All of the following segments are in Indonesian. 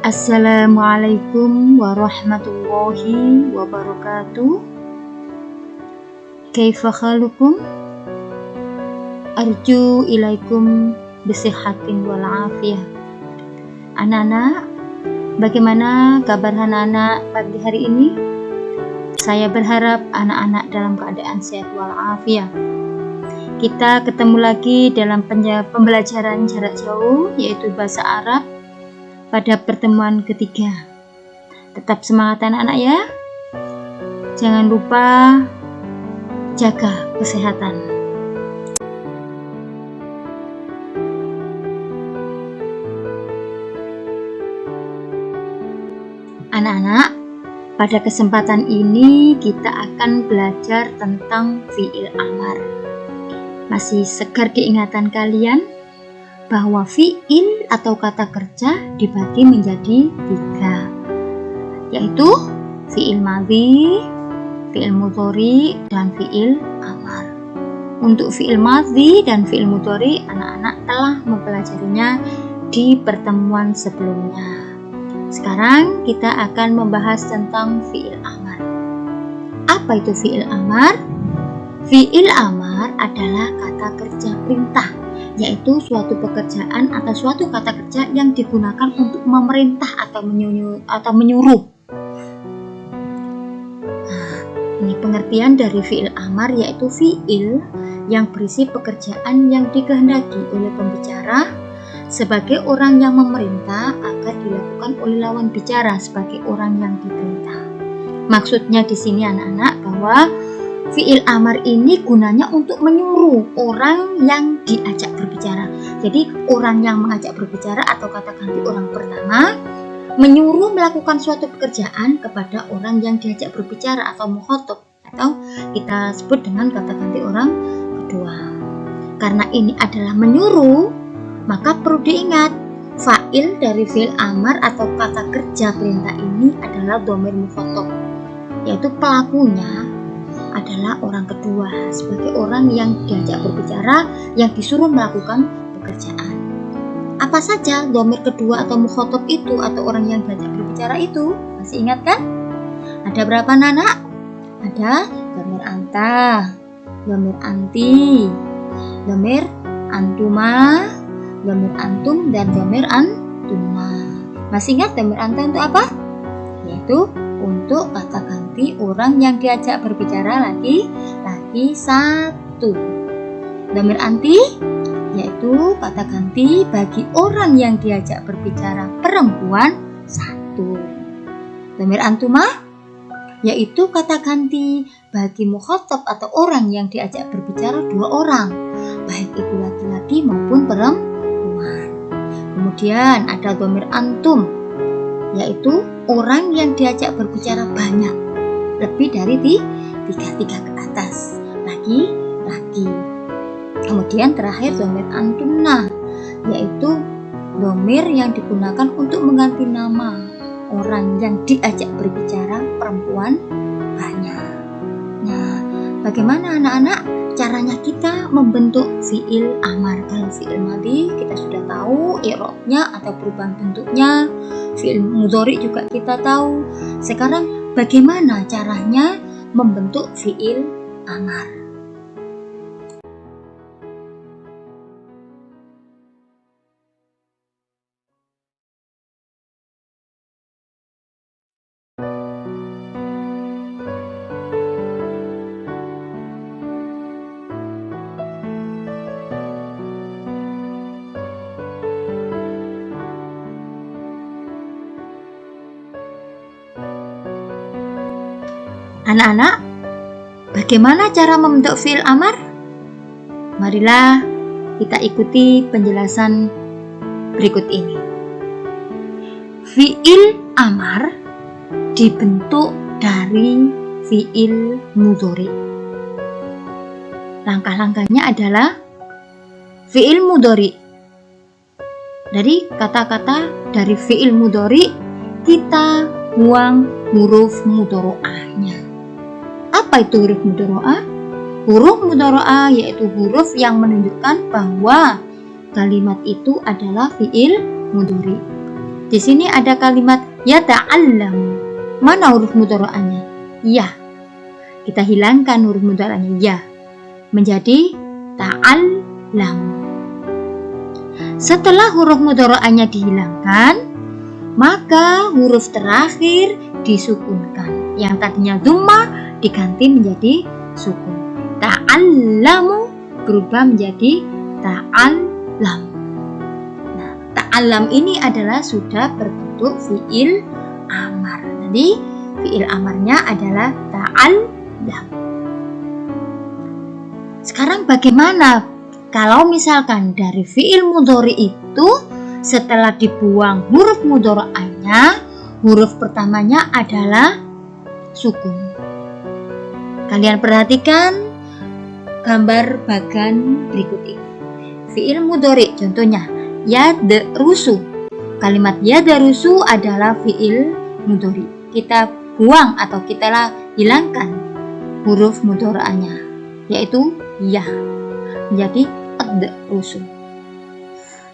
Assalamualaikum warahmatullahi wabarakatuh. Kaifa khalukum? Arju ilaikum bisihhatin wal afiyah. Anak-anak, bagaimana kabar anak-anak pagi hari ini? Saya berharap anak-anak dalam keadaan sehat wal afiyah. Kita ketemu lagi dalam pembelajaran jarak jauh, yaitu bahasa Arab, pada pertemuan ketiga. Tetap semangat anak-anak ya. Jangan lupa jaga kesehatan. Anak-anak, pada kesempatan ini kita akan belajar tentang fi'il amar. Masih segar diingatan kalian bahwa fi'il atau kata kerja dibagi menjadi 3, yaitu fi'il madhi, fi'il mudhari, dan fi'il amar. Untuk fi'il madhi dan fi'il mudhari, anak-anak telah mempelajarinya di pertemuan sebelumnya. Sekarang kita akan membahas tentang fi'il amar. Apa itu fi'il amar? Fi'il amar adalah kata kerja perintah, yaitu suatu pekerjaan atau suatu kata kerja yang digunakan untuk memerintah atau menyuruh. Nah, ini pengertian dari fi'il amar, yaitu fi'il yang berisi pekerjaan yang dikehendaki oleh pembicara sebagai orang yang memerintah agar dilakukan oleh lawan bicara sebagai orang yang diperintah. Maksudnya di sini anak-anak bahwa fi'il amar ini gunanya untuk menyuruh orang yang diajak berbicara. Jadi orang yang mengajak berbicara atau kata ganti orang pertama menyuruh melakukan suatu pekerjaan kepada orang yang diajak berbicara atau mukhatab, atau kita sebut dengan kata ganti orang kedua. Karena ini adalah menyuruh, maka perlu diingat fa'il dari fi'il amar atau kata kerja perintah ini adalah dhamir mukhatab, yaitu pelakunya adalah orang kedua sebagai orang yang diajak berbicara, yang disuruh melakukan pekerjaan. Apa saja dhamir kedua atau mukhatab itu, atau orang yang diajak berbicara itu? Masih ingat kan? Ada berapa anak? Ada dhamir anta, dhamir anti, dhamir antuma, dhamir antum, dan dhamir antuma. Masih ingat dhamir anta untuk apa? Yaitu untuk kata ganti orang yang diajak berbicara laki-laki 1. Dhamir anti yaitu kata ganti bagi orang yang diajak berbicara perempuan 1. Dhamir antuma yaitu kata ganti bagi mukhatab atau orang yang diajak berbicara 2 orang, baik itu laki-laki maupun perempuan. Kemudian ada dhamir antum, yaitu orang yang diajak berbicara banyak, lebih dari 3 ke atas, laki-laki. Kemudian terakhir dhamir antunna, yaitu dhamir yang digunakan untuk mengganti nama orang yang diajak berbicara perempuan banyak. Nah, bagaimana anak-anak caranya kita membentuk fi'il amar? Kalau fi'il madhi kita sudah tahu i'rabnya atau perubahan bentuknya. Fi'il mudhari juga kita tahu. Sekarang bagaimana caranya membentuk fi'il amar? Anak-anak, bagaimana cara membentuk fi'il amar? Marilah kita ikuti penjelasan berikut ini. Fi'il amar dibentuk dari fi'il mudhari. Langkah-langkahnya adalah fi'il mudhari. Dari kata-kata dari fi'il mudhari kita buang huruf mudhari'ahnya. Apa itu huruf mudhari'ah? Huruf mudhari'ah yaitu huruf yang menunjukkan bahwa kalimat itu adalah fi'il mudhari. Di sini ada kalimat yata'allamu. Mana huruf mudhari'anya? Ya. Kita hilangkan huruf mudhari'nya ya. Menjadi ta'allamu. Setelah huruf mudhari'anya dihilangkan, maka huruf terakhir disukunkan. Yang tadinya dhamma diganti menjadi sukun. Ta'allamu berubah menjadi ta'allam. Nah, ta'allam ini adalah sudah berbentuk fi'il amar. Jadi fi'il amarnya adalah ta'allam. Sekarang bagaimana kalau misalkan dari fi'il mudhari itu setelah dibuang huruf mudhari'anya, huruf pertamanya adalah sukun. Kalian perhatikan gambar bagan berikut ini. Fi'il mudhari contohnya yadrusu. Kalimat yadrusu adalah fi'il mudhari. Kita buang atau kita hilangkan huruf mudhari'anya, yaitu ya, menjadi adrusu.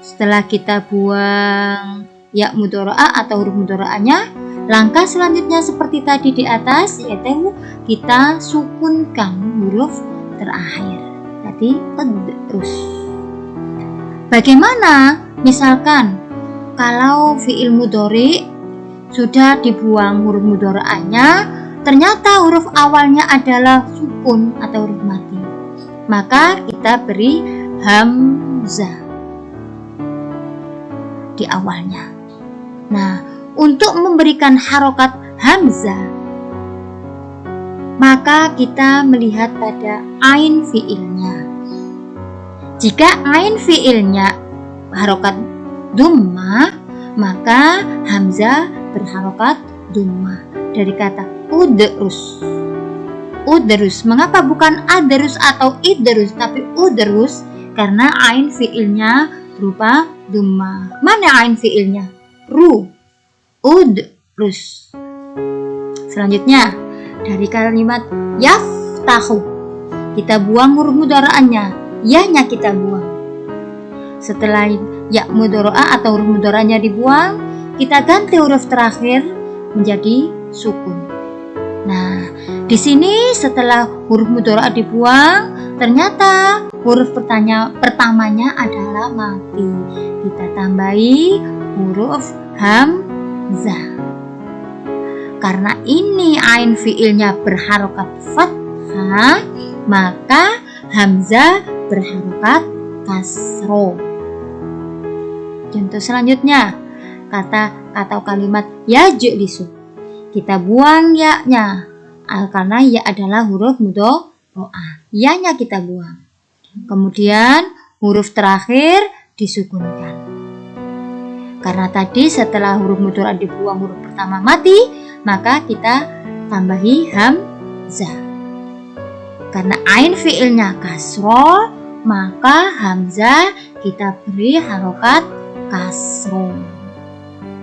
Setelah kita buang ya mudhari'ah atau huruf mudhari'ahnya, langkah selanjutnya seperti tadi di atas, yaitu kita sukunkan huruf terakhir. Tadi adrus. Bagaimana misalkan kalau fi'il mudhari sudah dibuang huruf mudhari'ahnya, ternyata huruf awalnya adalah sukun atau huruf mati, maka kita beri hamzah di awalnya. Nah, untuk memberikan harokat hamzah, maka kita melihat pada ain fi'ilnya. Jika ain fi'ilnya harokat dhamma, maka hamzah berharokat dhamma. Dari kata udrus. Udrus. Mengapa bukan adrus atau idrus, tapi udrus? Karena ain fi'ilnya berupa dhamma. Mana ain fi'ilnya? Ru. Udrus. Selanjutnya dari kalimat yaftahu, kita buang huruf mudhari'ahnya, ya-nya kita buang. Setelah ya mudhari'ah atau huruf mudhari'ahnya dibuang, kita ganti huruf terakhir menjadi sukun. Nah, di sini setelah huruf mudhari'ah dibuang, ternyata huruf pertamanya adalah mati. Kita tambahi huruf hamzah. Karena ini ain fi'ilnya berharokat fathah, maka hamzah berharokat kasro. Contoh selanjutnya, kata atau kalimat yajlisu. Kita buang ya-nya, karena ya adalah huruf mudhari'ah. Ya-nya kita buang. Kemudian huruf terakhir disukunkan. Karena tadi setelah huruf mudhari'ah dibuang huruf pertama mati, maka kita tambahi hamzah. Karena ain fi'ilnya kasro, maka hamzah kita beri harokat kasro.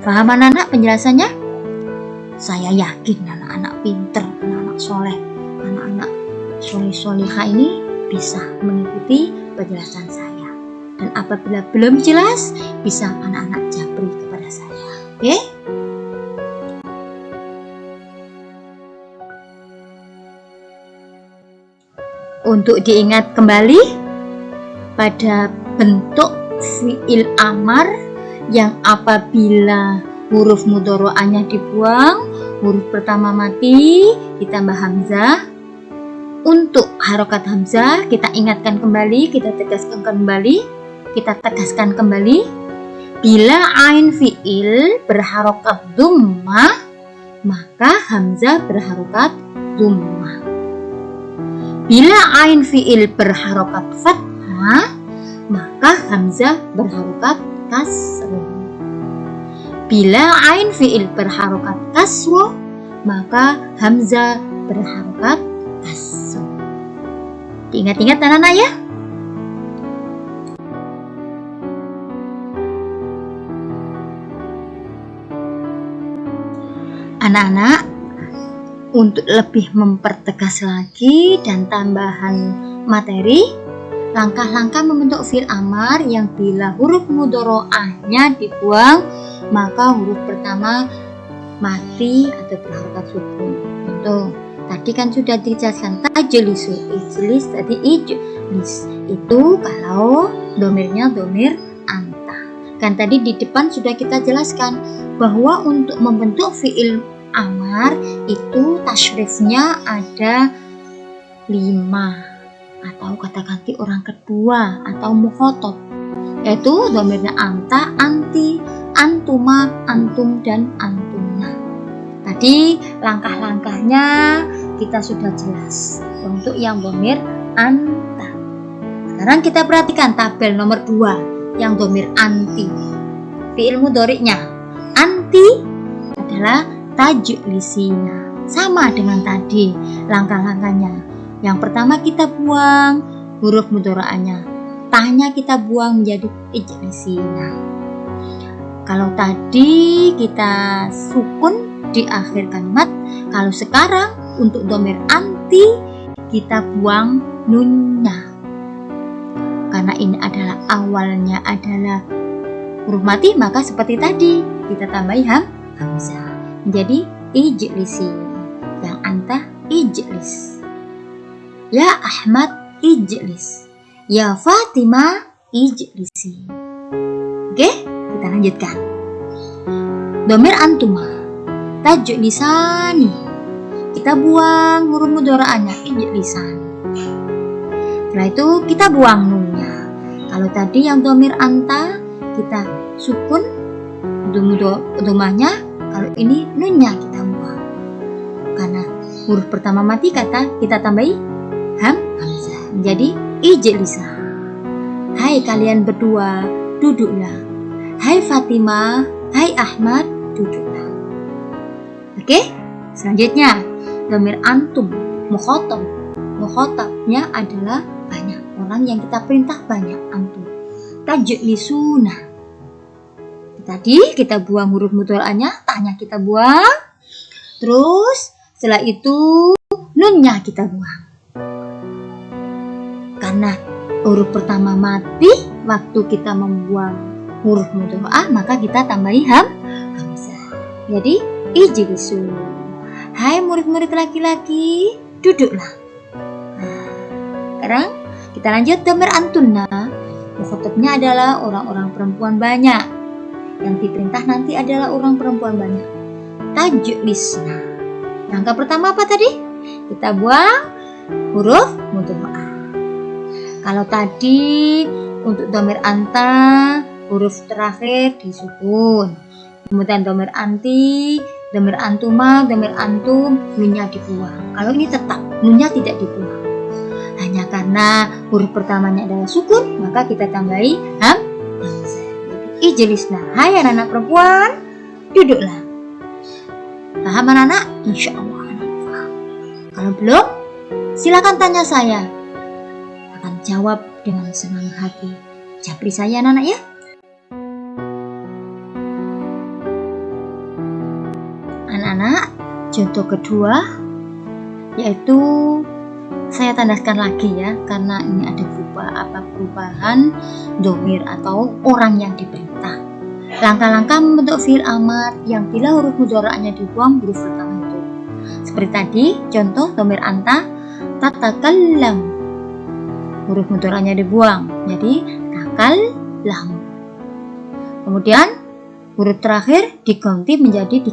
Paham anak-anak penjelasannya? Saya yakin anak-anak pinter, anak-anak soleh, anak-anak soleh-solehah ini bisa mengikuti penjelasan saya. Dan apabila belum jelas, bisa anak-anak japri kepada saya. Oke? Untuk diingat kembali pada bentuk fi'il amar yang apabila huruf mudhari'ahnya dibuang, huruf pertama mati ditambah hamzah. Untuk harokat hamzah kita ingatkan kembali, kita tegaskan kembali. Bila ain fi'il berharokat dhammah, maka hamzah berharokat dhammah. Bila ain fi'il berharokat fathah, maka hamzah berharokat kasroh. Bila ain fi'il berharokat kasroh, maka hamzah berharokat kasroh. Diingat-ingat anak-anak ya. Anak-anak, untuk lebih mempertegas lagi dan tambahan materi, langkah-langkah membentuk fi'il amar yang bila huruf mudhari'ahnya dibuang, maka huruf pertama mati atau berharakat sukun. Contoh, tadi kan sudah dijelaskan tajlisu, ijlis, tadi ijlis. Itu kalau domirnya domir anta. Kan tadi di depan sudah kita jelaskan bahwa untuk membentuk fi'il amar itu tasyrifnya ada 5 atau kata ganti orang kedua atau mukhatab, yaitu domirnya anta, anti, antuma, antum, dan antumna. Tadi langkah-langkahnya kita sudah jelas untuk yang domir anta. Sekarang kita perhatikan tabel nomor 2 yang domir anti. Fi'il mudhari'nya anti adalah tajlisina. Sama dengan tadi langkah-langkahnya. Yang pertama kita buang huruf mudhari'ahnya, tahnya kita buang menjadi ijlisina. Kalau tadi kita sukun di akhir kalimat, kalau sekarang untuk domir anti kita buang nunnya. Karena ini adalah awalnya adalah huruf mati, maka seperti tadi kita tambahi hamzah menjadi ijlisi. Yang anta ijlis. Ya Ahmad ijlis. Ya Fatimah ijlisi. Oke, kita lanjutkan. Domir antuma tajlisani. Kita buang huruf mudhari'ahnya ijlisan. Setelah itu kita buang nunnya. Kalau tadi yang domir anta kita sukun domahnya, kalau ini nunnya kita buang. Karena huruf pertama mati kata kita tambahi hamzah menjadi ijlisa. Hai kalian berdua, duduklah. Hai Fatimah, hai Ahmad, duduklah. Oke, selanjutnya domir antum mukhatab. Mukhatabnya adalah banyak orang yang kita perintah, banyak antum. Tajlisuna. Tadi kita buang huruf mudhari'ahnya, tahnya kita buang. Terus setelah itu nunnya kita buang. Karena huruf pertama mati waktu kita membuang huruf mudhari'ah, maka kita tambahi hamzah. Jadi ijlisu. Hai murid-murid laki-laki, duduklah. Nah, sekarang kita lanjut domir antunna. Mukhatabnya adalah orang-orang perempuan banyak. Yang diperintah nanti adalah orang perempuan banyak. Tajlisna. Langkah pertama apa tadi? Kita buang huruf mudhari'ah. Kalau tadi untuk domir anta huruf terakhir disukun. Kemudian domir anti, domir antuma, domir antum, nunnya dibuang. Kalau ini tetap nunnya tidak dibuang. Hanya karena huruf pertamanya adalah sukun, maka kita tambahi hamzah. Ijlisna. Hai anak-anak perempuan, duduklah. Paham anak-anak? Insya Allah anak paham. Kalau belum, silakan tanya saya. Akan jawab dengan senang hati. Japri saya anak-anak ya. Anak-anak, contoh kedua yaitu saya tandaskan lagi ya, karena ini ada perubahan domir atau orang yang diperintah. Langkah-langkah membentuk fi'il amar yang bila huruf mudhari'ahnya dibuang huruf pertama itu. Seperti tadi, contoh domir anta tatakallam. Huruf mudhari'ahnya dibuang, jadi takallam. Kemudian huruf terakhir diganti menjadi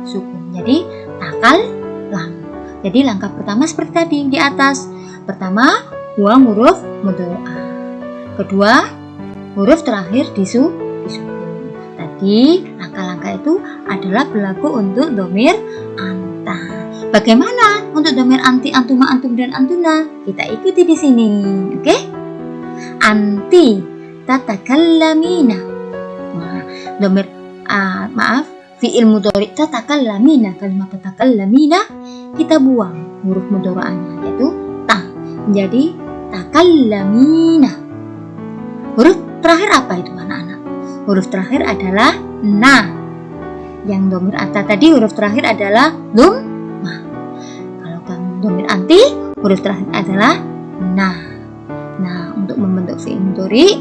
sukun, jadi takallam. Jadi langkah pertama seperti tadi di atas. Pertama, buang huruf mudhari'ah. Kedua, huruf terakhir disukun. Tadi langkah-langkah itu adalah berlaku untuk domir anta. Bagaimana untuk domir anti, antuma, antum, dan antuna? Kita ikuti di sini, oke? Anti tatakallamina. Nah, domir fi'il mudhari' tatakallamina, kalimat tatakallamina kita buang huruf mudhari'ahnya yaitu ta menjadi takallamina. Huruf terakhir apa itu anak-anak? Huruf terakhir adalah na. Yang domir anta tadi huruf terakhir adalah dhammah. Kalau kamu domir anti, huruf terakhir adalah na. Nah, untuk membentuk fi'il mudhari,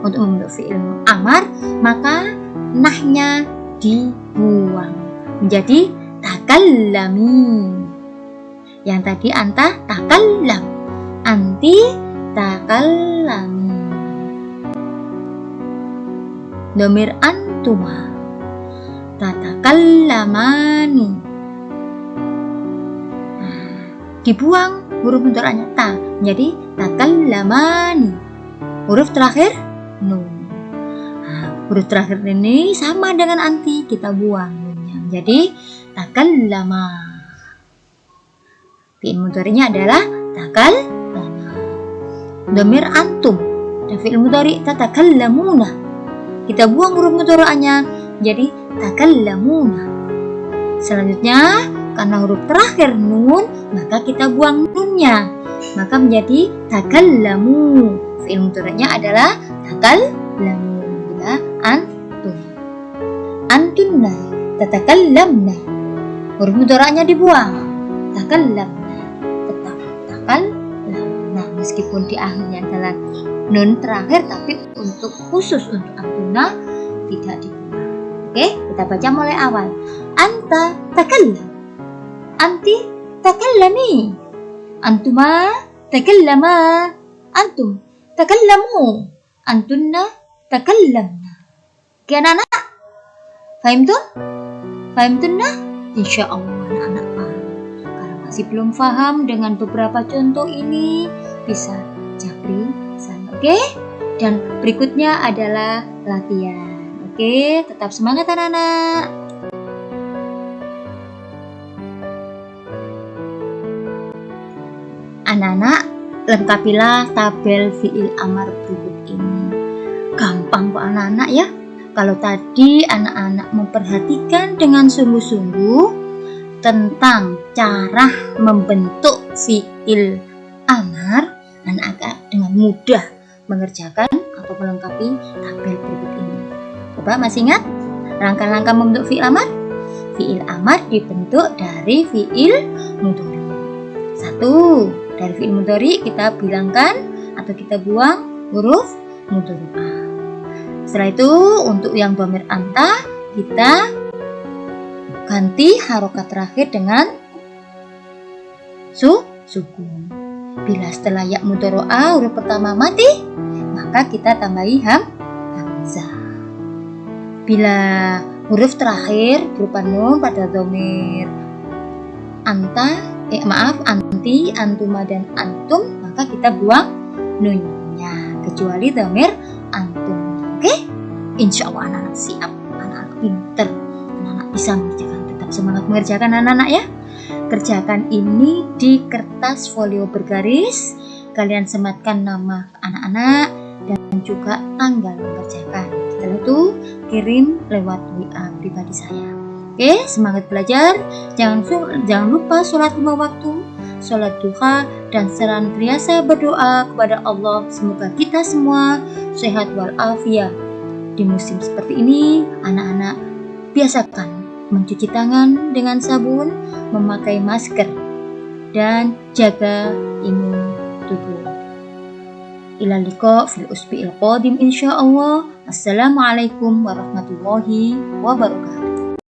untuk membentuk fi'il amar, maka nahnya dibuang menjadi takallami. Yang tadi anta takallam, anti takallami. Domir antuma tatakallamani. Nah, dibuang huruf mudhari'nya ta, jadi takallamani. Huruf terakhir nun. Nah, huruf terakhir ini sama dengan anti, kita buang nunnya, jadi takallama. Fi'il mudhari'nya adalah takallama. Domir antum, dan fi'il mudhari' tatakallamuna. Kita buang huruf mudhari'nya, jadi takallamuna. Selanjutnya, karena huruf terakhir nun, maka kita buang nunnya, maka menjadi takallamu. Fi'il mudhari'nya adalah takallamu. Bila antum, antunna tatakallamna. Huruf mudhari'nya dibuang, takallamna, tetap takallamna, meskipun di akhirnya adalah nun terakhir, tapi untuk khusus untuk antuna tidak dibuang. Oke, kita baca mulai awal. Anta takallam, anti takallami, antuma takallama, antum takallamu, antunna takallamna. Oke anak-anak, fahimtum? Fahimtunna? Insya Allah anak-anak paham. Kalau masih belum paham dengan beberapa contoh ini, bisa japri sana. Oke? Dan berikutnya adalah latihan. Oke, tetap semangat anak-anak. Anak-anak, lengkapilah tabel fi'il amar berikut ini. Gampang kok anak-anak ya. Kalau tadi anak-anak memperhatikan dengan sungguh-sungguh tentang cara membentuk fi'il amar, anak-anak dengan mudah mengerjakan atau melengkapi tabel berikut ini. Coba masih ingat langkah-langkah membentuk fi'il amar? Fi'il amar dibentuk dari fi'il mudhari. 1. Dari fi'il mudhari kita bilangkan atau kita buang huruf mudhari'ah. Setelah itu untuk yang dhamir anta kita ganti harokat terakhir dengan sukun. Bila setelah ya mudhari'ah huruf pertama mati, maka kita tambahi hamzah. Bila huruf terakhir berupa nun pada dhamir anti, antuma dan antum, maka kita buang nunnya kecuali dhamir antum. Oke? Insya Allah anak-anak siap, anak-anak pinter, anak-anak bisa mengerjakan. Tetap semangat mengerjakan anak-anak ya. Kerjakan ini di kertas folio bergaris. Kalian sematkan nama anak-anak dan juga tanggal mengerjakan. Setelah itu kirim lewat WA pribadi saya. Oke, semangat belajar. Jangan lupa sholat 5 waktu, sholat duha, dan senantiasa berdoa kepada Allah. Semoga kita semua sehat walafiat. Di musim seperti ini, anak-anak biasakan mencuci tangan dengan sabun, memakai masker, dan jaga imun tubuh. Ila liqa fil usbi'il qadim insyaallah. Assalamualaikum warahmatullahi wabarakatuh.